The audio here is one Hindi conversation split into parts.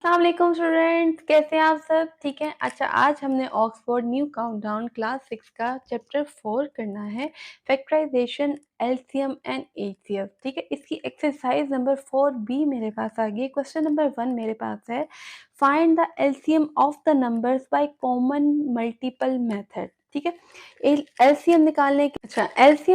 अस्सलाम स्टूडेंट, कैसे हैं आप सब? ठीक है। अच्छा, आज हमने ऑक्सफोर्ड न्यू काउंटडाउन क्लास 6 का चैप्टर 4 करना है, फैक्टराइजेशन, एलसीएम एंड एचसीएफ। ठीक है, इसकी एक्सरसाइज नंबर 4 बी मेरे पास आ गई। क्वेश्चन नंबर 1 मेरे पास है, find the LCM of the numbers by common multiple method. ठीक है, एलसीएम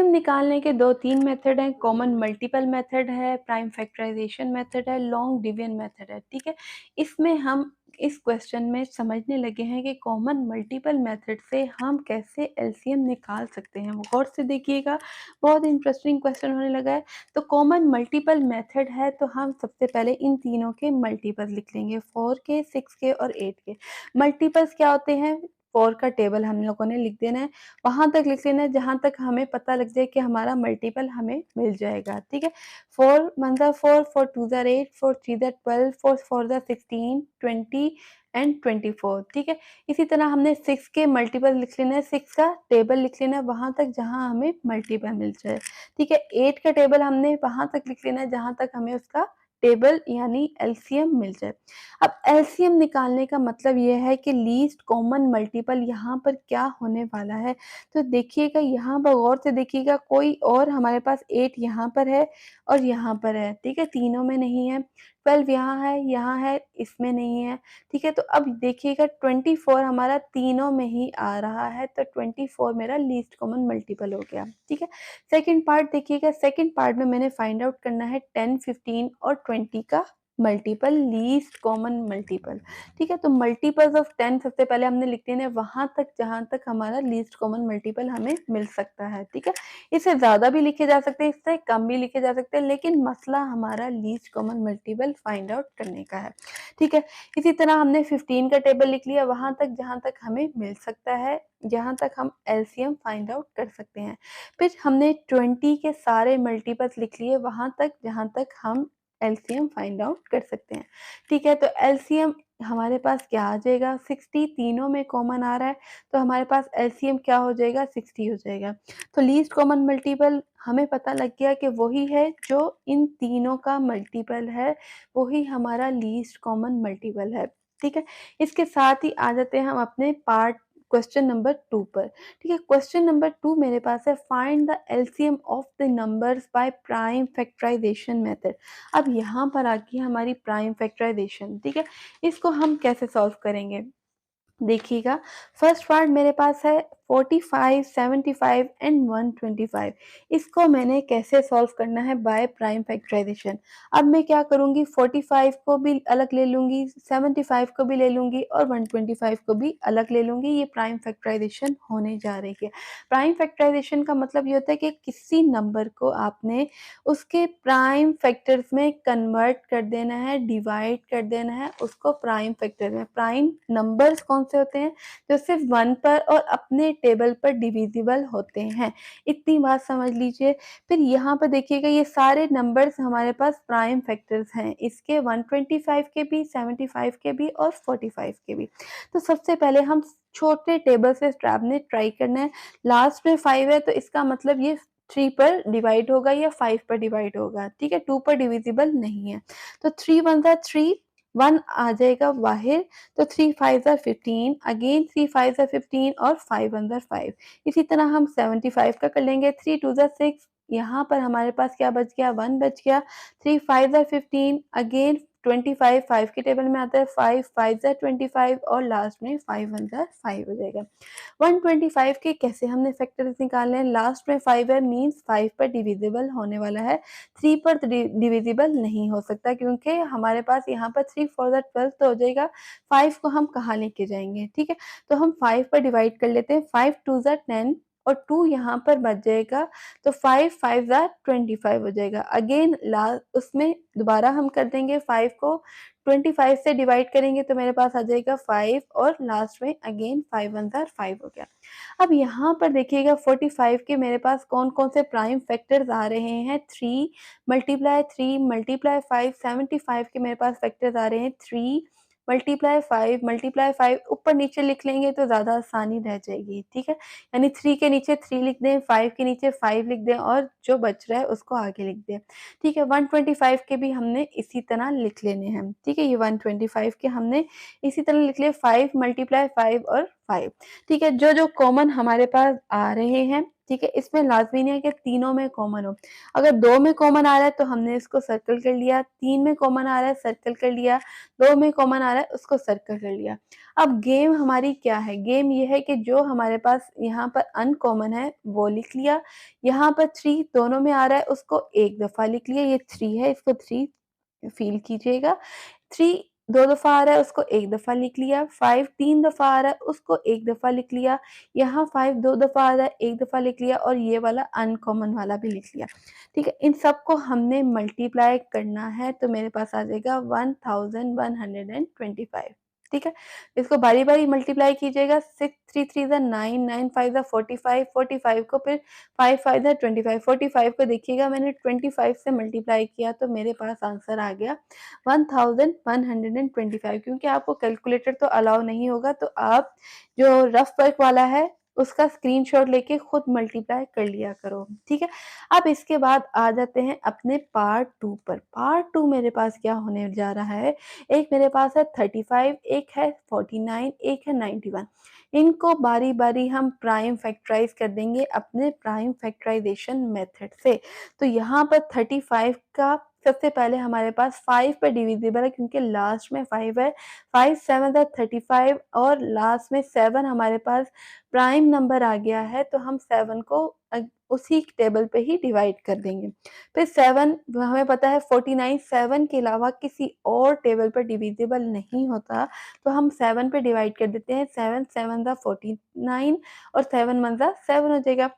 निकालने के दो तीन मेथड हैं। कॉमन मल्टीपल मेथड है, प्राइम फैक्टराइजेशन मेथड है, लॉन्ग डिवीजन मेथड है। ठीक है, इसमें हम इस क्वेश्चन में समझने लगे हैं कि कॉमन मल्टीपल मेथड से हम कैसे एलसीएम निकाल सकते हैं। वो गौर से देखिएगा, बहुत इंटरेस्टिंग क्वेश्चन होने लगा है। तो कॉमन मल्टीपल मेथड है, तो हम सबसे पहले इन तीनों के मल्टीपल्स लिख लेंगे, 4 के, 6 के और 8 के। मल्टीपल्स क्या होते हैं? 4 का टेबल हम लोगों ने लिख देना है, वहां तक लिख लेना है जहां तक हमें पता लग जाए कि हमारा मल्टीपल हमें मिल जाएगा। ठीक है, 4 1 ज़ा 4, 4 2 ज़ा 8, 4 3 ज़ा 12, 4 4 ज़ा 16, 20 एंड 24। ठीक है, इसी तरह हमने 6 के मल्टीपल लिख लेना है, 6 का टेबल लिख लेना है वहां तक जहां हमें मल्टीपल मिल जाए। ठीक है, 8 का टेबल हमने वहां तक लिख लेना है जहां तक हमें उसका टेबल यानी एलसीएम मिल जाए। अब एलसीएम निकालने का मतलब ये है कि लीस्ट कॉमन मल्टीपल यहाँ पर क्या होने वाला है। तो देखिएगा, यहाँ पर गौर से देखिएगा, कोई और हमारे पास 8 यहाँ पर है और यहाँ पर है। ठीक है, तीनों में नहीं है। 12 यहाँ है, इसमें नहीं है। ठीक है, तो अब देखिएगा 24 हमारा तीनों में ही आ रहा है, तो 24 मेरा लीस्ट कॉमन मल्टीपल हो गया। ठीक है, सेकंड पार्ट देखिएगा, सेकंड पार्ट में मैंने फाइंड आउट करना है 10, 15 और 20 का मल्टीपल, लीस्ट कॉमन मल्टीपल। ठीक है, तो मल्टीपल्स ऑफ 10 सबसे पहले हमने लिख देने वहां तक जहां तक हमारा लीस्ट कॉमन मल्टीपल हमें मिल सकता है। ठीक है, इससे ज्यादा भी लिखे जा सकते हैं, इससे कम भी लिखे जा सकते हैं, लेकिन मसला हमारा least common multiple find out करने का है। ठीक है, इसी तरह हमने 15 का टेबल लिख लिया वहां तक जहां तक हमें मिल सकता है, जहां तक हम एलसीएम फाइंड आउट कर सकते हैं। फिर हमने 20 के सारे मल्टीपल्स लिख लिए वहां तक जहां तक हम एलसीएम फाइंड आउट कर सकते हैं। ठीक है, तो एलसीएम हमारे पास क्या आ जाएगा, 60 तीनों में कॉमन आ रहा है, तो हमारे पास एलसीएम क्या हो जाएगा, 60 हो जाएगा। तो लीस्ट कॉमन मल्टीपल हमें पता लग गया कि वही है जो इन तीनों का मल्टीपल है, वही हमारा लीस्ट कॉमन मल्टीपल है। ठीक है, इसके साथ ही आ जाते हैं हम अपने पार्ट क्वेश्चन नंबर 2 पर। ठीक है, क्वेश्चन नंबर 2 मेरे पास है, find the LCM of the numbers by prime factorisation method. अब यहाँ पर आ गई हमारी प्राइम फैक्टराइजेशन। ठीक है, इसको हम कैसे सॉल्व करेंगे? देखिएगा, फर्स्ट पार्ट मेरे पास है 45, 75 एंड 125। इसको मैंने कैसे सॉल्व करना है? By prime factorisation. अब मैं क्या करूंगी, 45 को भी अलग ले लूंगी, 75 को भी ले लूंगी और 125 को भी अलग ले लूंगी। ये प्राइम फैक्टराइजेशन होने जा रही है। प्राइम फैक्टराइजेशन का मतलब ये होता है कि किसी नंबर को आपने उसके प्राइम फैक्टर्स में कन्वर्ट कर देना है, डिवाइड कर देना है उसको प्राइम फैक्टर में। प्राइम नंबर्स कौन से होते हैं? जो सिर्फ 1 पर और अपने टेबल पर डिविजिबल होते हैं। इतनी बात समझ लीजिए। फिर यहाँ पर देखिएगा, ये सारे नंबर्स हमारे पास प्राइम फैक्टर्स हैं, इसके 125 के भी, 75 के भी और 45 के भी। तो सबसे पहले हम छोटे टेबल से आपने ट्राई करना है। लास्ट में 5 है, तो इसका मतलब ये 3 पर डिवाइड होगा या 5 पर डिवाइड होगा। ठीक है, 2 पर डिविजिबल नहीं है। तो 3 1 ज़ा 3, 1 आ जाएगा बाहर, तो 3 5 ज़ा 15, अगेन 3 5 ज़ा 15 और 5 1 ज़ा 5। इसी तरह हम 75 का कर लेंगे, 3 2 ज़ा 6, यहाँ पर हमारे पास क्या बच गया, 1 बच गया। 3 5 ज़ा 15, अगेन 25 5 के टेबल में आता है, 5 5 ज़ा 25 और लास्ट में 5 1 ज़ा 5 हो जाएगा। 125 के कैसे हमने फैक्टर्स निकालने हैं? लास्ट में 5 है, मीन्स 5 पर डिविजिबल होने वाला है, 3 पर डिविजिबल नहीं हो सकता, क्योंकि हमारे पास यहाँ पर 3 4 ज़ा 12 तो हो जाएगा। 5 को हम कहाँ लेके जाएंगे? ठीक है, तो हम 5 पर डिवाइड कर लेते हैं, 5 2 ज़ा 10 और 2 यहाँ पर बच जाएगा, तो 5 5 ज़ा 25 हो जाएगा। अगेन उसमें दोबारा हम कर देंगे, 5 को 25 से डिवाइड करेंगे तो मेरे पास आ जाएगा 5 और लास्ट में अगेन 5 1 ज़ा 5 हो गया। अब यहाँ पर देखिएगा, 45 के मेरे पास कौन कौन से प्राइम फैक्टर्स आ रहे हैं? 3 मल्टीप्लाई 5, 75 के मेरे पास फैक्टर्स आ रहे हैं 3 मल्टीप्लाई 5 ऊपर नीचे लिख लेंगे तो ज़्यादा आसानी रह जाएगी, ठीक है? यानी 3 के नीचे 3 लिख दें, 5 के नीचे 5 लिख दें और जो बच रहा है उसको आगे लिख दें, ठीक है? 125 के भी हमने इसी तरह लिख लेने हैं, ठीक है? ये 125 के हमने इसी तरह लिख लिए 5 मल्टीप्लाई 5 और 5, ठीक है? जो कॉमन हमारे पास आ रहे हैं, ठीक है? इसमें लाज़मी नहीं है कि तीनों में कॉमन हो। अगर 2 में कॉमन आ रहा है तो हमने इसको सर्कल कर लिया, 3 में कॉमन आ रहा है सर्कल कर लिया, 2 में कॉमन आ रहा है उसको सर्कल कर लिया। अब गेम हमारी क्या है? गेम ये है कि जो हमारे पास यहाँ पर अनकॉमन है वो लिख लिया, यहाँ पर 3 दोनों में आ रहा है उसको एक दफ़ा लिख लिया, ये 3 है इसको 3 फ़ील कीजिएगा। 3 2 दफ़ा आ रहा है उसको 1 दफ़ा लिख लिया, 5 3 दफ़ा आ रहा है उसको 1 दफ़ा लिख लिया, यहाँ 5 2 दफ़ा आ रहा है 1 दफ़ा लिख लिया और ये वाला अनकॉमन वाला भी लिख लिया। ठीक है? इन सबको हमने मल्टीप्लाई करना है तो मेरे पास आ जाएगा 1125, ठीक है? इसको बारी-बारी मल्टीप्लाई कीजिएगा, 6 3 3 ज़ा 9, 9 5 ज़ा 45, 45 को फिर 5 5 ज़ा 25, 45 को देखिएगा मैंने 25 से मल्टीप्लाई किया तो मेरे पास आंसर आ गया 1125, क्योंकि आपको कैलकुलेटर तो अलाउ नहीं होगा तो आप जो रफ वर्क वाला है उसका स्क्रीनशॉट लेके खुद मल्टीप्लाई कर लिया करो, ठीक है? अब इसके बाद आ जाते हैं अपने पार्ट 2 पर। पार्ट 2 मेरे पास क्या होने जा रहा है, एक मेरे पास है 35, एक है 49, एक है 91। इनको बारी-बारी हम प्राइम फैक्टराइज़ कर देंगे अपने प्राइम फैक्टराइज़ेशन मेथड से। तो यहाँ पर 35 का सबसे पहले हमारे पास 5 पे डिविजिबल है क्योंकि लास्ट में 5 है। 5 7 ज़ा 35 और लास्ट में 7 हमारे पास प्राइम नंबर आ गया है तो हम 7 को उसी टेबल पे ही डिवाइड कर देंगे। फिर 7 हमें पता है 49 7 के अलावा किसी और टेबल पर डिविजिबल नहीं होता, तो हम 7 पे डिवाइड कर देते हैं। 7 7 ज़ा 49 और 7 1 ज़ा 7 हो जाएगा।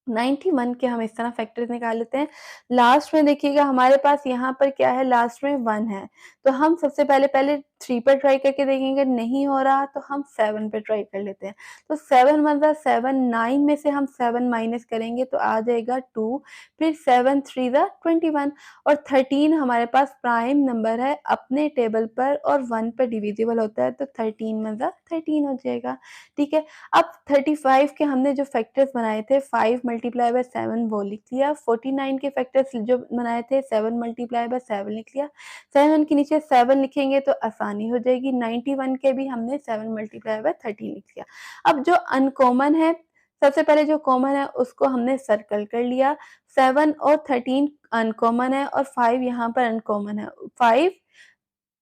91 के हम इस तरह फैक्टर्स निकाल लेते हैं। लास्ट में देखिएगा हमारे पास यहाँ पर क्या है, लास्ट में 1 है। तो हम सबसे पहले 3 पर ट्राई करके देखेंगे, नहीं हो रहा तो हम 7 पे ट्राई कर लेते हैं। तो 7 1 ज़ा 7, 9 में से हम 7 माइनस करेंगे तो आ जाएगा 2, फिर 7 3 ज़ा 21 और 13 हमारे पास प्राइम नंबर है अपने टेबल पर और 1 पे डिविजिबल होता है तो 13 1 ज़ा 13 हो जाएगा, ठीक है? अब 35 के हमने जो फैक्टर्स बनाए थे 5 मल्टीप्लाई बाय 7 वो लिख लिया, 49 के फैक्टर्स जो बनाए थे 7 मल्टीप्लाई बाय 7 लिख लिया, 7 के नीचे 7 लिखेंगे तो आसानी हो जाएगी, 91 के भी हमने 7 मल्टीप्लाई बाय 13 लिख लिया। अब जो अनकॉमन है, सबसे पहले जो कॉमन है उसको हमने सर्कल कर लिया, 7 और 13 अनकॉमन है और 5 यहाँ पर अनकॉमन है। 5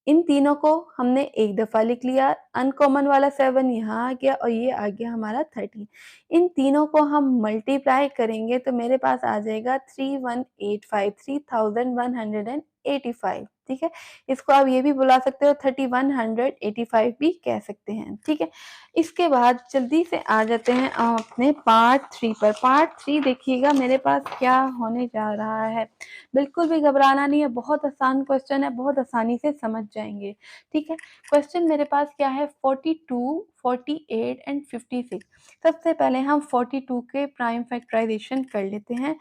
इन तीनों को हमने एक दफ़ा लिख लिया, अनकॉमन वाला 7 यहाँ आ गया और ये आ गया हमारा 13। इन तीनों को हम मल्टीप्लाई करेंगे तो मेरे पास आ जाएगा 3185 3185, ठीक है? इसको आप ये भी बुला सकते हो 3185 भी कह सकते हैं, ठीक है? इसके बाद जल्दी से आ जाते हैं अपने पार्ट 3 पर। पार्ट 3 देखिएगा मेरे पास क्या होने जा रहा है। बिल्कुल भी घबराना नहीं है, बहुत आसान क्वेश्चन है, बहुत आसानी से समझ जाएँगे, ठीक है? क्वेश्चन मेरे पास क्या है 42, 48 एंड 56। सबसे पहले हम 42 के प्राइम फैक्टराइज़ेशन कर लेते हैं।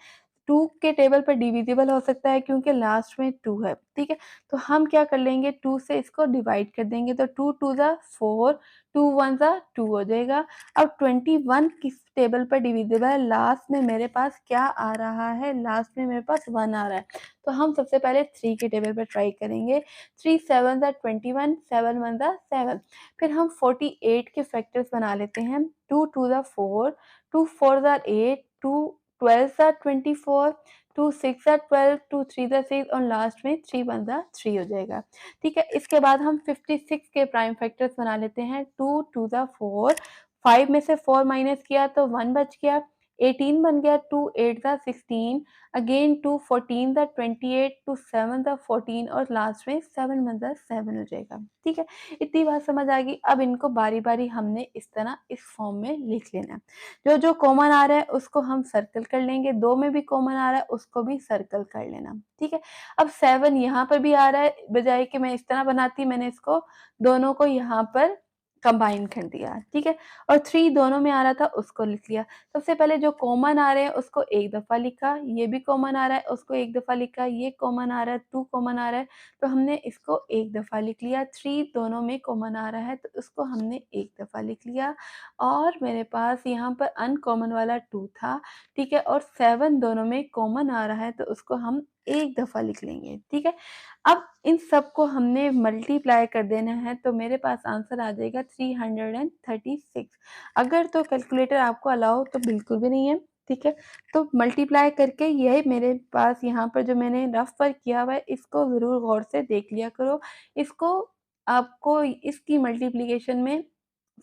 2 के टेबल पर डिविजिबल हो सकता है क्योंकि लास्ट में 2 है, ठीक है? तो हम क्या कर लेंगे 2 से इसको डिवाइड कर देंगे तो 2 2 ज़ा 4, 2 1 ज़ा 2 हो जाएगा। अब 21 किस टेबल पर डिविजिबल है? लास्ट में मेरे पास क्या आ रहा है? लास्ट में मेरे पास 1 आ रहा है। तो हम सबसे पहले 3 के टेबल पे ट्राई करेंगे। 3 7 ज़ा 21, 7 1 ज़ा 7। फिर हम 48 के फैक्टर्स बना लेते हैं। 2 2 ज़ा 4, 2 4 ज़ा 8, 2 12 ज़ा 24, 2 6 ज़ा 12, 2 3 ज़ा 6 और लास्ट में 3 1 ज़ा 3 हो जाएगा। ठीक है? इसके बाद हम 56 के प्राइम फैक्टर्स बना लेते हैं। 2 2 ज़ा 4, 5 में से 4 माइनस किया तो 1 बच गया। 18 बन गया, 2 8 ज़ा 16, अगेन 2 14 ज़ा 28, 2 7 ज़ा 14 और लास्ट में 7 1 ज़ा 7 हो जाएगा, ठीक है? इतनी बात समझ आ गई। अब इनको बारी-बारी हमने इस तरह इस फॉर्म में लिख लेना है। जो कॉमन आ रहा है उसको हम सर्कल कर लेंगे, 2 में भी कॉमन आ रहा है उसको भी सर्कल कर लेना, ठीक है? अब 7 यहाँ पर भी आ रहा है, बजाए कि मैं इस तरह बनाती मैंने इसको दोनों को यहाँ पर कंबाइन कर दिया, ठीक है? और 3 दोनों में आ रहा था, उसको लिख लिया। सबसे पहले जो कॉमन आ रहे हैं उसको एक दफ़ा लिखा, ये भी कॉमन आ रहा है उसको एक दफ़ा लिखा, ये कॉमन आ रहा है, 2 कॉमन आ रहा है, तो हमने इसको एक दफ़ा लिख लिया। 3 दोनों में कॉमन आ रहा है तो उसको हमने एक दफ़ा लिख लिया। और मेरे पास यहाँ पर अनकॉमन वाला 2 था, ठीक है? और 7 दोनों में कॉमन आ रहा है तो उसको हम एक दफ़ा लिख लेंगे, ठीक है? अब इन सबको हमने मल्टीप्लाई कर देना है तो मेरे पास आंसर आ जाएगा 336। अगर तो कैलकुलेटर आपको अलाउ तो बिल्कुल भी नहीं है, ठीक है? तो मल्टीप्लाई करके यह मेरे पास यहाँ पर जो मैंने रफ वर्क किया हुआ है इसको ज़रूर गौर से देख लिया करो। इसको आपको इसकी मल्टीप्लिकेशन में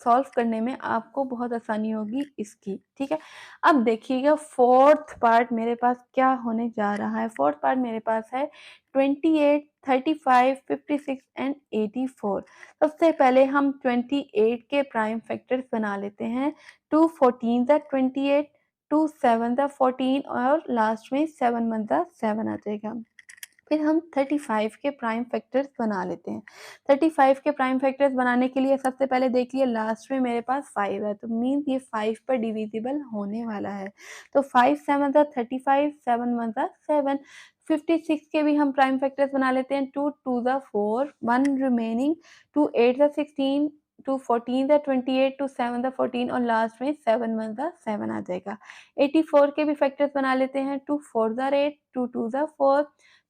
सॉल्व करने में आपको बहुत आसानी होगी इसकी, ठीक है? अब देखिएगा 4th पार्ट मेरे पास क्या होने जा रहा है। 4th पार्ट मेरे पास है 28, 35, 56 एंड 84। सबसे पहले हम 28 के प्राइम फैक्टर्स बना लेते हैं। 2 14 ज़ा 28, 2 7 ज़ा 14 और लास्ट में 7 1 ज़ा 7 आ जाएगा। फिर हम 35 के प्राइम फैक्टर्स बना लेते हैं। 35 के प्राइम फैक्टर्स बनाने के लिए सबसे पहले देखिए लास्ट में मेरे पास 5 है, तो मीन्स ये 5 पर डिविजिबल होने वाला है। तो 5 7 ज़ा 35, 7 1 ज़ा 7। 56 के भी हम प्राइम फैक्टर्स बना लेते हैं। 2 2 ज़ा 4, 1 रिमेनिंग, 2 8 ज़ा 16, 2 14 ज़ा 28, 2 7 ज़ा 14 और लास्ट में 7 1 ज़ा 7 आ जाएगा। 84 के भी फैक्टर्स बना लेते हैं। 2 4 ज़ा 8, 2 2 ज़ा 4,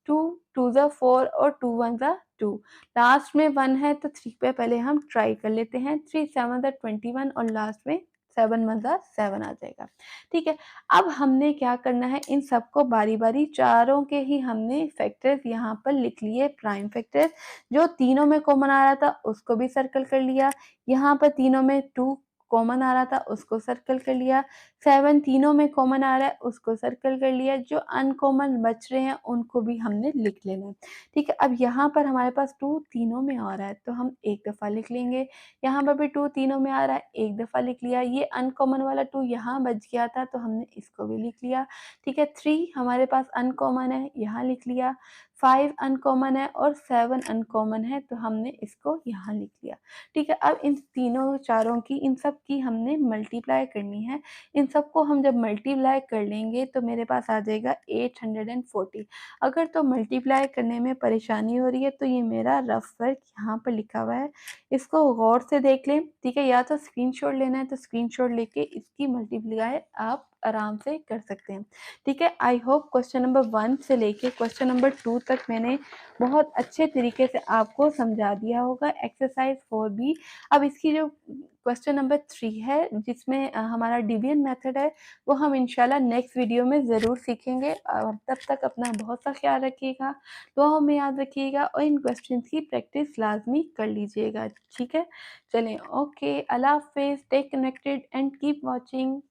2 2 ज़ा 4 और 2 1 ज़ा 2। लास्ट में 1 है तो 3 पे पहले हम ट्राई कर लेते हैं। 3 7 ज़ा 21 और लास्ट में 7 1 ज़ा 7 आ जाएगा। ठीक है, अब हमने क्या करना है, इन सबको बारी-बारी चारों के ही हमने फैक्टर्स यहाँ पर लिख लिए प्राइम फैक्टर्स। जो तीनों में कॉमन आ रहा था उसको भी सर्कल कर लिया। यहाँ पर तीनों में 2 कॉमन आ रहा था उसको सर्कल कर लिया। 7 तीनों में कॉमन आ रहा है उसको सर्कल कर लिया। जो अनकॉमन बच रहे हैं उनको भी हमने लिख लेना है। ठीक है, अब यहाँ पर हमारे पास 2 तीनों में आ रहा है तो हम एक दफ़ा लिख लेंगे। यहाँ पर भी 2 तीनों में आ रहा है, एक दफ़ा लिख लिया। ये अनकॉमन वाला 2 यहाँ बच गया था तो हमने इसको भी लिख लिया। ठीक है, 3 हमारे पास अनकॉमन है, यहाँ लिख लिया। 5 अनकॉमन है और 7 अनकॉमन है तो हमने इसको यहाँ लिख लिया। ठीक है, अब इन तीनों चारों की इन सब की हमने मल्टीप्लाई करनी है। इन सबको हम जब मल्टीप्लाई कर लेंगे तो मेरे पास आ जाएगा 840। अगर तो मल्टीप्लाई करने में परेशानी हो रही है तो ये मेरा रफ वर्क यहाँ पर लिखा हुआ है, इसको गौर से देख लें, ठीक है? या तो स्क्रीनशॉट लेना है तो स्क्रीनशॉट लेके इसकी मल्टीप्लाई आप आराम से कर सकते हैं, ठीक है? आई होप क्वेश्चन नंबर 1 से लेके क्वेश्चन नंबर 2 तक मैंने बहुत अच्छे तरीके से आपको समझा दिया होगा। एक्सरसाइज 4 भी, अब इसकी जो क्वेश्चन नंबर 3 है जिसमें हमारा डिवीजन मेथड है वो हम इंशाल्लाह नेक्स्ट वीडियो में ज़रूर सीखेंगे। तब तक अपना बहुत सा ख्याल रखिएगा, दुआओं में याद रखिएगा और इन क्वेश्चंस की प्रैक्टिस लाज़मी कर लीजिएगा, ठीक है? चलें, ओके, अल्लाह हाफ़िज़, stay connected and keep watching.